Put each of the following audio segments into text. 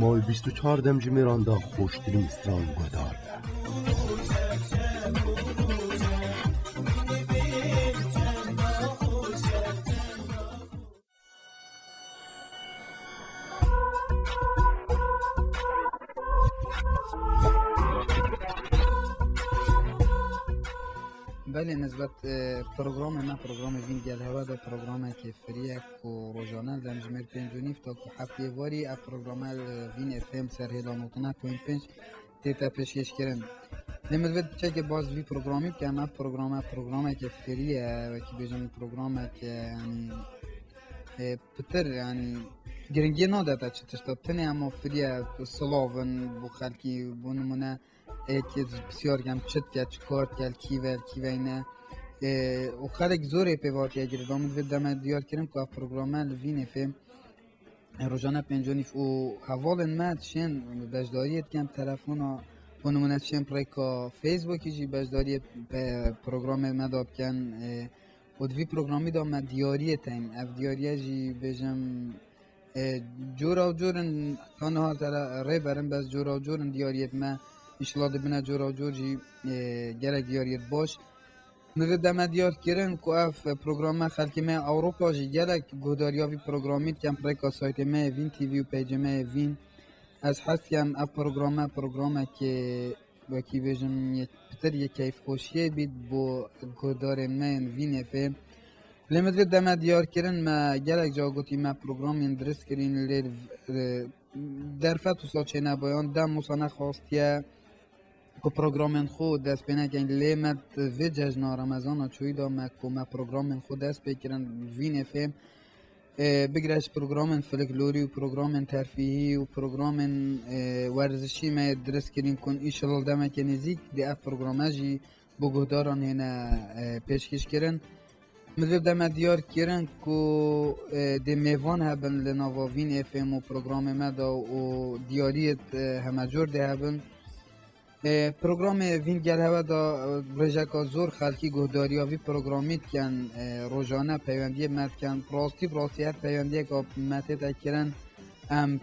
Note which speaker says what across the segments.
Speaker 1: مال 24 دمجی میراندا خوشترین استران گدار
Speaker 2: بله نسبت پروگرام ما پروگرام وین گل هوا ده پروگرام که فریه و روزانه دم جمر 5 تا هفته واری اف پروگرام وین اف ام سر هلا نقطه 5 تیتا پیشکش کردن نمی‌دونم چه که باز وی پروگرامی که ما پروگرام که فریه و که بجنی پروگرام که یعنی پتر یعنی گرنگی ناداده چه تشتابتنی اما فریه سلاون بو خلکی بو نمونه که بسیار گم چت که چکارت که کیوه اینه و خلق زوری پیوات یا گیره دامد وید دمه دیار کرم که پروگرامه لوین فیم روزانه 5 و حوال ما چین بجداریت کم تلفن و نمونه چین پریکا فیسبوکی جی بجداریت پروگرام مداب کن و دوی پروگرامی دام دیاریت این اف دیاریه جی بجم جورا و جورن تنها ری برم بس جورا و جورن دیاریت ما انشالله دبنا جورا و جور جی گرک دیاریت باش نوید دم دیار کردن که اف پروگرام خلکی ما اروپا جی گرک گوداریاوی پروگرامیت کم پریکا سایت ما وین تیوی و پیج ما وین از حس کم اف پروگرام که وکی بجم پتر یک کیف خوشیه بید با گودار ما وین افم لمدوید دم دیار کردن ما گرک جا گوتی ما پروگرام درست کردین لیر در فتو ساچه نبایان دم موسانه خواستیه که پروگرام خود دست بینه که لیمت وی جشن رمضان چوی دام که ما پروگرام خود دست بکرن وین افم بگرش پروگرام فلکلوری و پروگرام ترفیهی و پروگرام ورزشی ما درست کردیم کن ایشالله دمه که نزیک دی اف پروگرامه جی بگهداران هنه پیشکش کردن مدرب دم دیار کردن که دی میوان هبن لناوا وین افم و پروگرام ما دا و دیاریت همه جور دی هبن پروگرام وین گل هوا دا رجاکا زور خلکی گهداریاوی پروگرامیت کن روزانه پیوندی مد کن پراستی هر پیوندی که مدت اکرن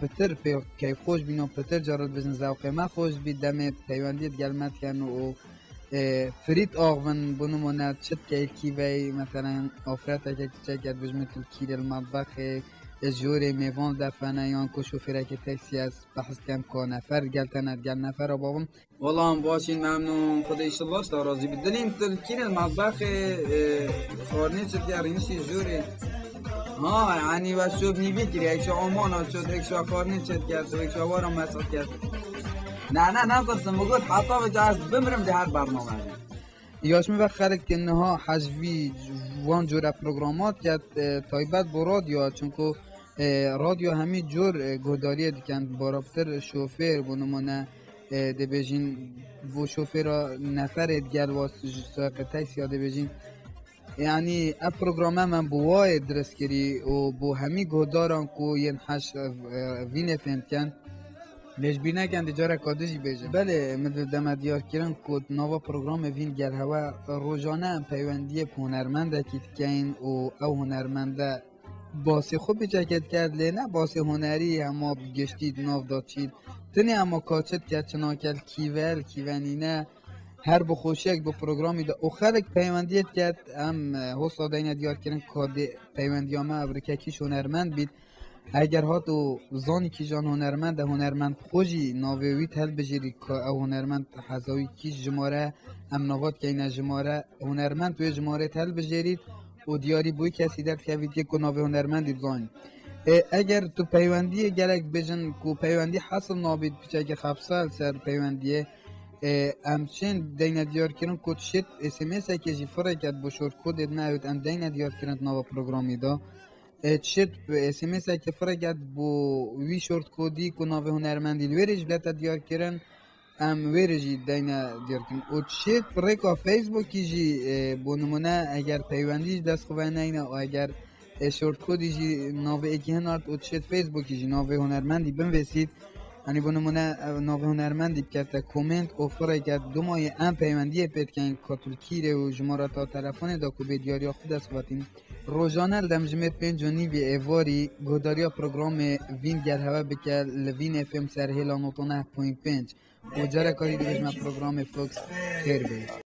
Speaker 2: پتر کیف خوش بین و پتر جارد بزن زوقه ما خوش بید دم پیوندیت گل مد کن و فرید آغون بنمونه چت که کیوی مثلا آفرت که چکت بجمه تلکیر المطبخ جوری میوان دفنه یا که شوفره که تاکسی است بحث کم که نفر گلتند گل نفر را بابم والله هم باشین ممنون خدا ایشالله شتا راضی بدلیم تلکیر المطبخ خارنه چت که رینشی جوری ها یعنی و شوب نیبی کری اکشا آمان ها شد اکشا خارنه چت کرد و اکشا وارم مساق کرد نه نقصم بگود حتی به جاست بمرم ده هر برنامه یاش می وقت خلق که نها حجوی وان جور پروگرامات کرد تایبت با رادیو چون که رادیو همین جور گهداری دیکن بارابتر شوفر بونمانه ده بیجین و شوفر نفر ادگر واس ساق تاکسی ده بیجین یعنی اپ پروگرامه من بوای درست کری و بو همین گهداران که ین حش وین فهم کن لیش بینه کن دیجاره کادشی بیجه بله مدل دم دیار کرن که نوا پروگرام وین گل هوا روزانه پیوندی هنرمنده کیت کن و او هنرمنده باسی خوب بچکت کرد لینه باسی هنری اما گشتید ناف داد چید تنی اما کاچت کرد چناکل کیونینه هر بخوشیک با پروگرامی دا او خلق پیوندیت کرد هم حسا دینه دیار کرن که پیوندی همه ابرککیش هنرمند بید اگر ها تو زانی کی جان هنرمند خوشی ناویوی تل بجیری که او هنرمند حزاوی کیش جماره امنوات که این جماره هنرمند توی جماره تل بجیرید و دیاری بوی کسی در کوید که ناوی هنرمندی بزانی اگر تو پیوندی گلک بجن که پیوندی حاصل نابید پیچه که خبسال سر پیوندیه همچین دینه دیار کرن که شد اسمس که جی فرقت با شورت کود نهید ام دینه دیار کرن ناو پروگرامی دا چت اسمس که فرقت با وی شورت کودی که ناو هنرمندی ویرج بلت دیار کرن ام ویرجی دینه دیار کرن و چت ریکا فیسبوکی جی با نمونه اگر پیوندیش دست خواه نینه و اگر شورت کودی جی ناو اکی هنارد و چت فیسبوکی جی ناو هنرمندی بنویسید یعنی به نمونه ناو هنرمندی که کومنت اوفر که دو ماه ام پیوندی پید که این کاتولکیره و جمارات تلفن دا کو به دیاری خود است وقتی روزانه دم جمعه 5 و نیو ایواری گوداریا پروگرام وین گل هوا بکل لوین اف ام سر هیلا 99.5 و جره کاری دیگه پروگرام فوکس خیر بید